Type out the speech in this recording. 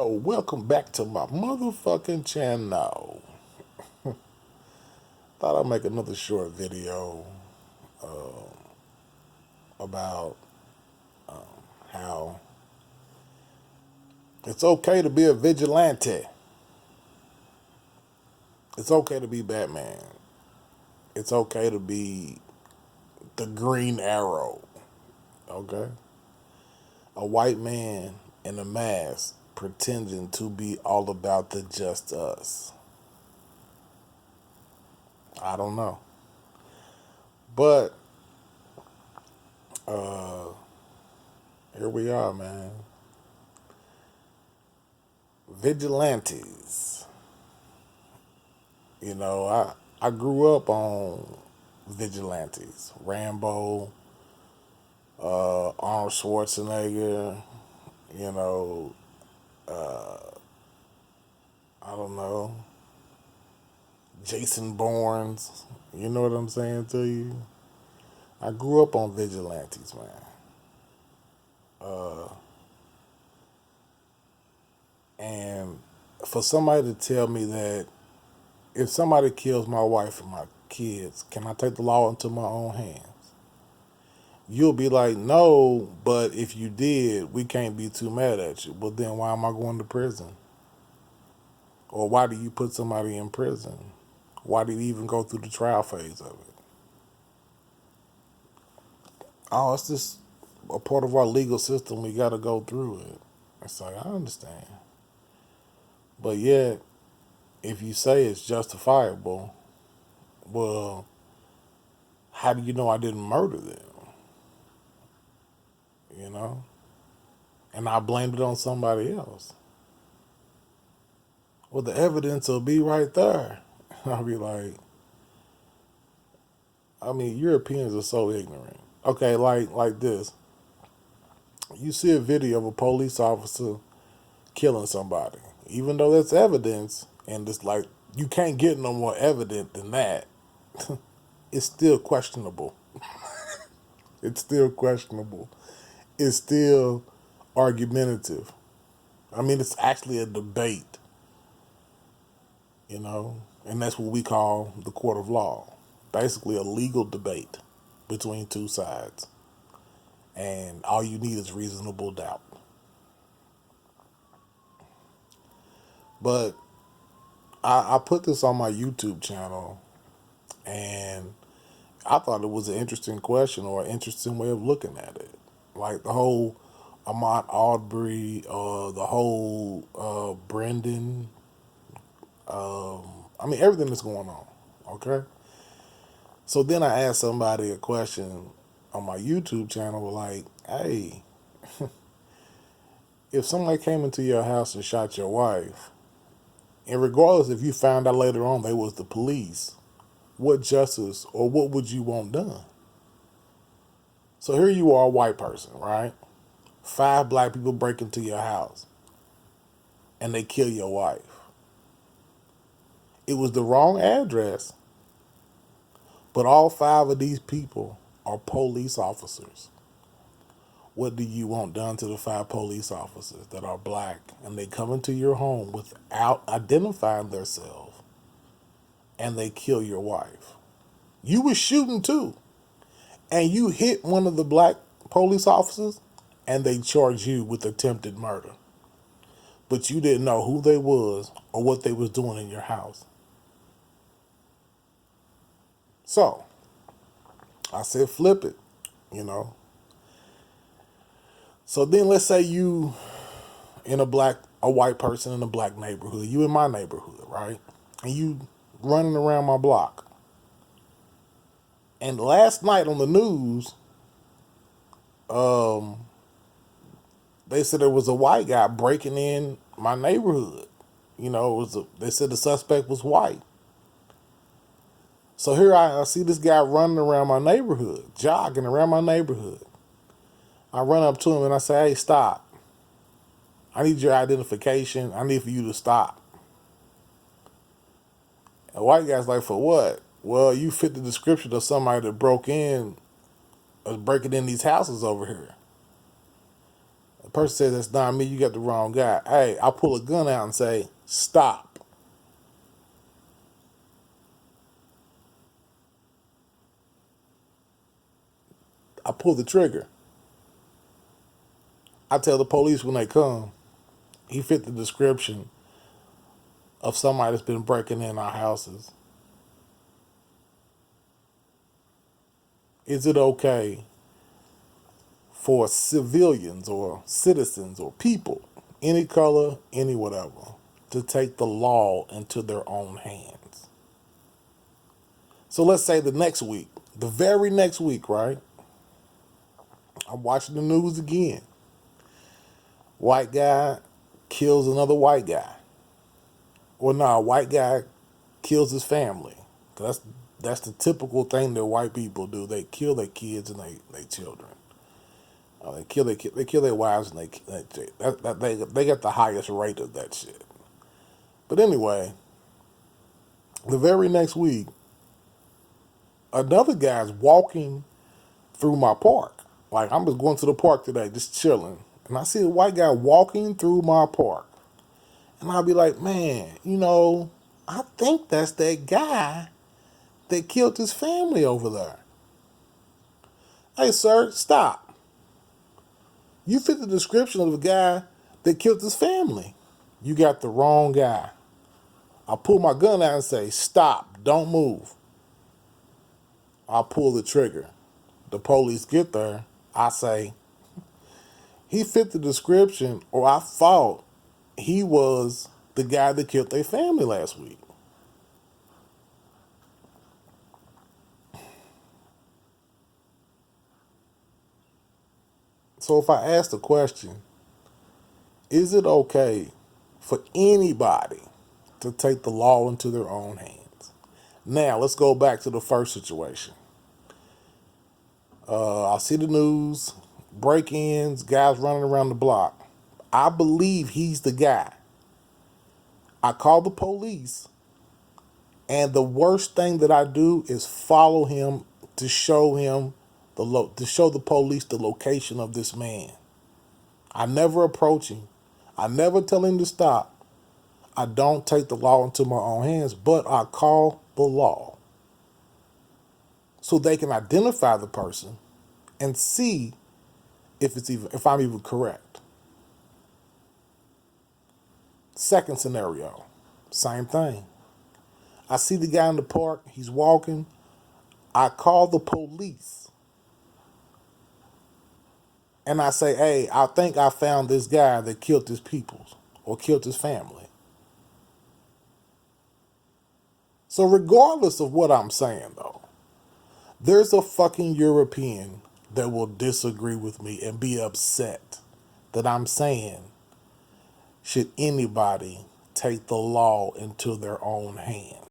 welcome back to my motherfucking channel. Thought I'd make another short video about how it's okay to be a vigilante. It's okay to be Batman. It's okay to be the Green Arrow. Okay? A white man in a mask pretending to be all about the just us. I don't know. But here we are, man. Vigilantes. I grew up on vigilantes. Rambo, Arnold Schwarzenegger, you know, I don't know, Jason Bournes. You know what I'm saying to you? I grew up on vigilantes, man. And for somebody to tell me that if somebody kills my wife and my kids, can I take the law into my own hands? You'll be like, no, but if you did, we can't be too mad at you. Well, then why am I going to prison? Or why do you put somebody in prison? Why do you even go through the trial phase of it? Oh, it's just a part of our legal system. We got to go through it. It's like, I understand. But yet, if you say it's justifiable, well, how do you know I didn't murder them? You know? And I blamed it on somebody else. Well, the evidence will be right there. I'll be like, Europeans are so ignorant. Okay, like this. You see a video of a police officer killing somebody. Even though that's evidence, and it's like, you can't get no more evident than that, it's still questionable. It's still questionable. It's still argumentative. It's actually a debate, and that's what we call the court of law. Basically, a legal debate between two sides. And all you need is reasonable doubt. But I put this on my YouTube channel, and I thought it was an interesting question or an interesting way of looking at it. Like the whole Ahmaud Arbery, the whole Brendan, everything that's going on, okay? So then I asked somebody a question on my YouTube channel, like, hey, if somebody came into your house and shot your wife, and regardless if you found out later on they was the police, what justice or what would you want done? So here you are, a white person, right? 5 black people break into your house and they kill your wife. It was the wrong address, but all 5 of these people are police officers. What do you want done to the 5 police officers that are black and they come into your home without identifying themselves and they kill your wife? You was shooting too, and you hit one of the black police officers and they charge you with attempted murder. But you didn't know who they was or what they was doing in your house. So, I said flip it, you know. So then let's say you a white person in a black neighborhood, you in my neighborhood, right? And you running around my block. And last night on the news, they said there was a white guy breaking in my neighborhood. They said the suspect was white. So here I see this guy running around my neighborhood, jogging around my neighborhood. I run up to him and I say, hey, stop. I need your identification. I need for you to stop. And the white guy's like, for what? Well, you fit the description of somebody that breaking in these houses over here. The person says, that's not me, you got the wrong guy. Hey, I pull a gun out and say, stop. I pull the trigger. I tell the police when they come, he fit the description of somebody that's been breaking in our houses. Is it okay for civilians or citizens or people, any color, any whatever, to take the law into their own hands? So let's say the next week, the very next week, right? I'm watching the news again. White guy kills another white guy. Or no, a white guy kills his family. That's the typical thing that white people do. They kill their kids and they children. They kill their wives and they get the highest rate of that shit. But anyway, the very next week, another guy's walking through my park. Like, I'm just going to the park today, just chilling, and I see a white guy walking through my park, and I'll be like, man, I think that's that guy that killed his family over there. Hey, sir, stop. You fit the description of the guy that killed his family. You got the wrong guy. I pull my gun out and say, stop, don't move. I pull the trigger. The police get there. I say, he fit the description, or I thought he was the guy that killed their family last week. So if I ask the question, is it okay for anybody to take the law into their own hands? Now, let's go back to the first situation. I see the news, break-ins, guys running around the block. I believe he's the guy. I call the police, and the worst thing that I do is follow him to show him to show the police the location of this man. I never approach him. I never tell him to stop. I don't take the law into my own hands, but I call the law so they can identify the person and see if I'm even correct. Second scenario, same thing. I see the guy in the park, he's walking. I call the police and I say, hey, I think I found this guy that killed his people or killed his family. So regardless of what I'm saying, though, there's a fucking European that will disagree with me and be upset that I'm saying, should anybody take the law into their own hands?